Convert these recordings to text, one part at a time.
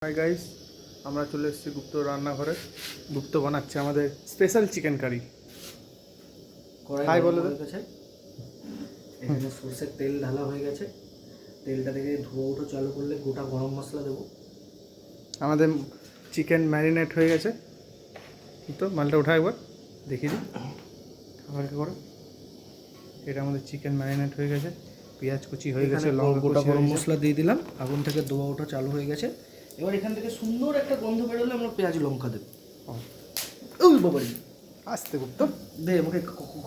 Hi guys, আমরা চলে এসেছি গুপ্ত রান্নাঘরে। গুপ্ত বানাচ্ছে আমাদের স্পেশাল চিকেন কারি। হাই বলে দে। এখানে সরষের তেল ঢালা হয়ে গেছে। তেলটা থেকে ধোয়া ওঠা চালু করলে গোটা গরম মশলা দেবো। আমাদের চিকেন ম্যারিনেট হয়ে গেছে। তো মালটা ওঠা একবার দেখিয়ে দিই হালকা করে। এটা আমাদের চিকেন ম্যারিনেট হয়ে গেছে, পেঁয়াজ কুচি হয়ে গেছে, লঙ্কা গোটা কুচি গরম হয়ে গেছে। মশলা দিয়ে দিলাম, আগুন থেকে ধোয়া ওঠা চালু হয়ে গেছে। এবার এখান থেকে সুন্দর একটা গন্ধ বেরোলে আমরা পেঁয়াজ লঙ্কা দেবো। ওই বাবারি, আস্তে গুপ্ত দে আমাকে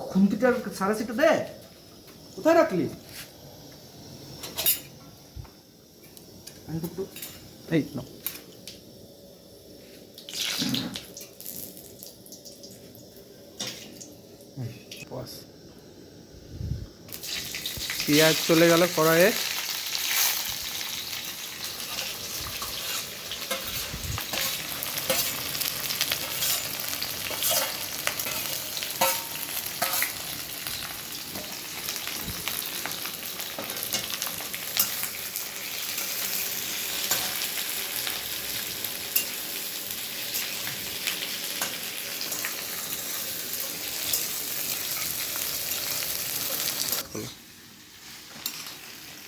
খুন্তিটার সারাশিটা দে। কোথায় রাখলি? আমি তো এই না, বাস পেঁয়াজ চলে গেল কড়াইয়ে।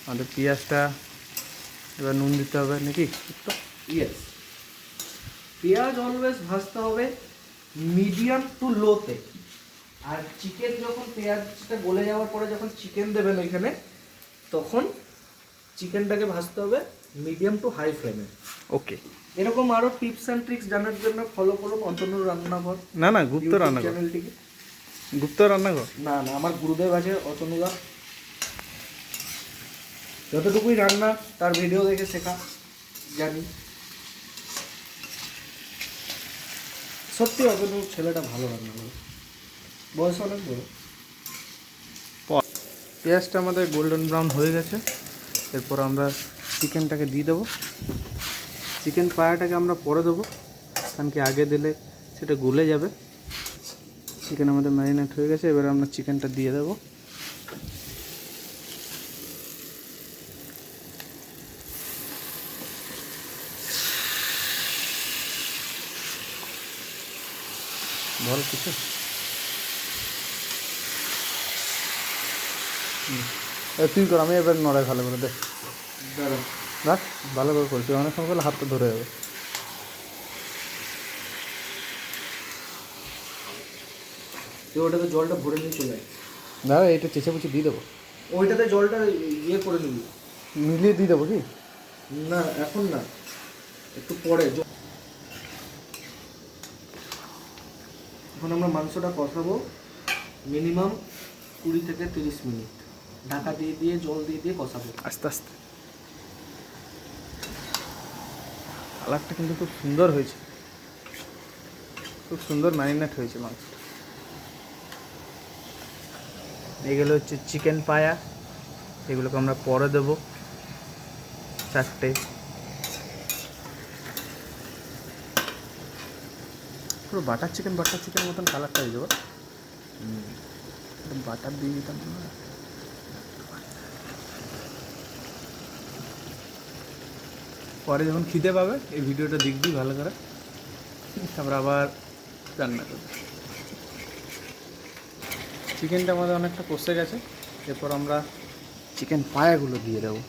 আমাদের পেঁয়াজটা এবার নুন দিতে হবে নাকি? ইয়েস, পেঁয়াজ অলওয়েজ ভাজতে হবে মিডিয়াম টু লোতে। আর চিকেন যখন পেঁয়াজটা গলে যাওয়ার পরে যখন চিকেন দেবেন ওইখানে, তখন চিকেনটাকে ভাজতে হবে মিডিয়াম টু হাই ফ্লেমে। ওকে, এরকম আরও টিপস অ্যান্ড ট্রিক্স জানার জন্য ফলো করুন অন্তনুর রান্নাঘর না না গুপ্ত রান্নাঘর, চ্যানেলটিকে। গুপ্ত রান্নাঘর না না, আমার গুরুদেব আছে অতনুদা। যতটুকুই রান্না তার ভিডিও দেখে শেখা জানি। সত্যি অতনু ছেলেটা ভালো রান্না করে, বয়স অনেক বড়। পেঁয়াজটা আমাদের গোল্ডেন ব্রাউন হয়ে গেছে। এরপর আমরা চিকেনটাকে দিয়ে দেবো। চিকেন পায়াটাকে আমরা পরে দেবো, কারণ কি আগে দিলে সেটা গলে যাবে। চিকেন আমাদের ম্যারিনেট হয়ে গেছে, এবার আমরা চিকেনটা দিয়ে দেবো। বল কিছু তুই কর, আমি এবার নড়াই ভালো করে দেখ রাখ, ভালো করে করছি। অনেক সময় করলে হাতটা ধরে যাবে। তুই ওটাতে জলটা ভরে নিয়ে চলে আয়। দাঁড়া, এইটা চেঁচে পুচে দিয়ে দেবো, ওইটাতে জলটা ইয়ে করে নিবি। মিলিয়ে দিয়ে দেবো কি? না এখন না, একটু পরে। এখন আমরা মাংসটা কষাবো মিনিমাম 20 থেকে 30 মিনিট। ঢাকা দিয়ে দিয়ে জল দিয়ে দিয়ে কষাবো আস্তে আস্তে। কালারটা কিন্তু খুব সুন্দর হয়েছে, খুব সুন্দর ম্যারিনেট হয়েছে মাংসটা। এগুলো হচ্ছে চিকেন পায়া, এগুলোকে আমরা পরে দেবো 4টে। পুরো বাটার চিকেন মতন কালারটা হয়ে যাবে। বাটার দিয়ে দিতাম না, পরে যখন খিদে পাবে এই ভিডিওটা দেখবি ভালো করে, তারপর আবার রান্না করবি। চিকেনটা আমাদের অনেকটা কষে গেছে। এরপর আমরা চিকেন পায়াগুলো দিয়ে দেবো।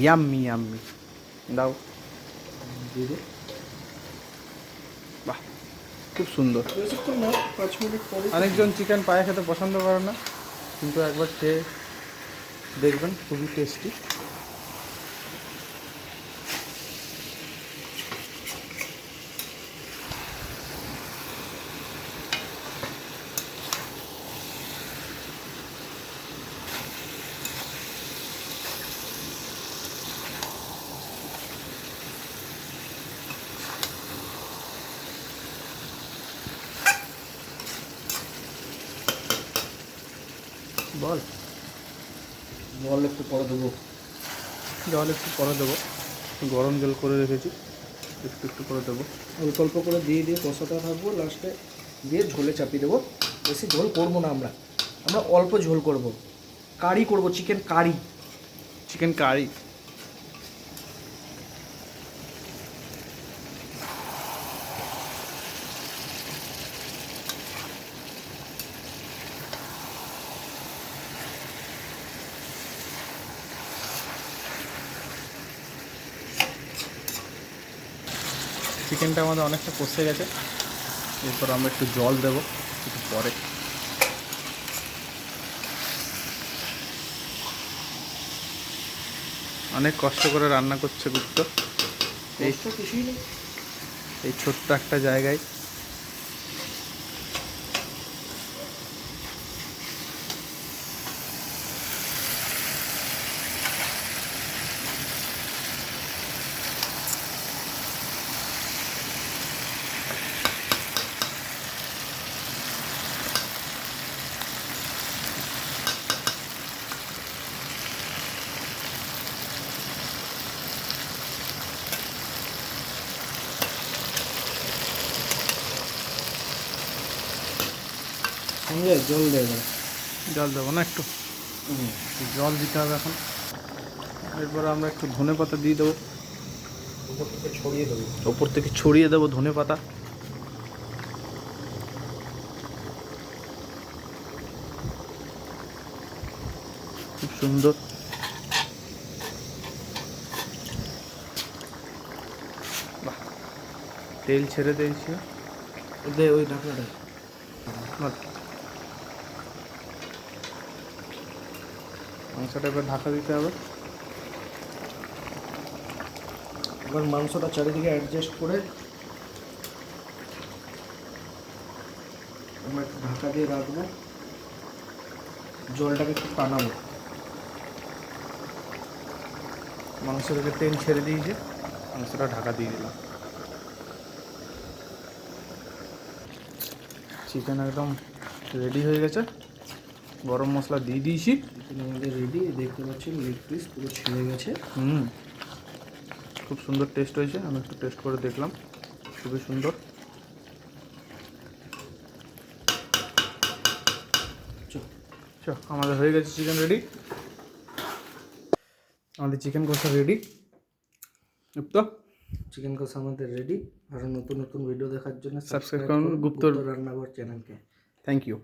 ইয়াম্মি ইয়াম্মি, দাও দিয়ে দে। বাহ, খুব সুন্দর। বেশিক্ষণ না, 5 মিনিট পরে। অনেকজন চিকেন পায়া খেতে পছন্দ করে না, কিন্তু একবার খেয়ে দেখবেন, খুবই টেস্টি। বল, জল একটু পরে দেবো। জল একটু পরে দেবো, গরম জল করে রেখেছি, একটু একটু করে দেবো। অল্প অল্প করে দিয়ে দিয়ে কষাতে থাকবো, লাস্টে দিয়ে ঝোলে চাপিয়ে দেবো। বেশি ঝোল করবো না, আমরা অল্প ঝোল করব। কারি করব, চিকেন কারি। চিকেন কারি চিকেনটা আমাদের অনেকটা কষে গেছে, এরপর আমরা একটু জল দেবো একটু পরে। অনেক কষ্ট করে রান্না করছে গুপ্ত কিছুই নেই। এই ছোট্ট একটা জায়গায়। সঙ্গে জল দেবে, জল দেবো না একটু, জল দিতে হবে এখন। এরপর আমরা একটু ধনে পাতা দিয়ে দেবো, উপর থেকে ছড়িয়ে দেবো। ওপর থেকে ছড়িয়ে দেবো ধনে পাতা। খুব সুন্দর। বাহ, তেল ছেড়ে দিয়েছি। দে ওই ঢাকনাটা। মাংসটা এবার ঢাকা দিতে হবে। এবার মাংসটা চারিদিকে অ্যাডজাস্ট করে আমরা একটু ঢাকা দিয়ে রাখবো, জলটাকে একটু টানাবো। মাংস থেকে তেল ছেড়ে দিয়েছে, মাংসটা ঢাকা দিয়ে দিলাম। চিকেন একদম রেডি হয়ে গেছে, গরম মশলা দিয়ে দিয়েছি। চিকেন আমাদের রেডি, দেখতে পাচ্ছেন লেগ পিস পুরো ছেড়ে গেছে। খুব সুন্দর টেস্ট হয়েছে, আমি একটু টেস্ট করে দেখলাম, খুবই সুন্দর। আমাদের হয়ে গেছে চিকেন রেডি, আমাদের চিকেন কষা রেডি। তো চিকেন কষা আমাদের রেডি। আরও নতুন নতুন ভিডিও দেখার জন্য সাবস্ক্রাইব করুন গুপ্তর রান্নাঘর চ্যানেলকে। Thank you.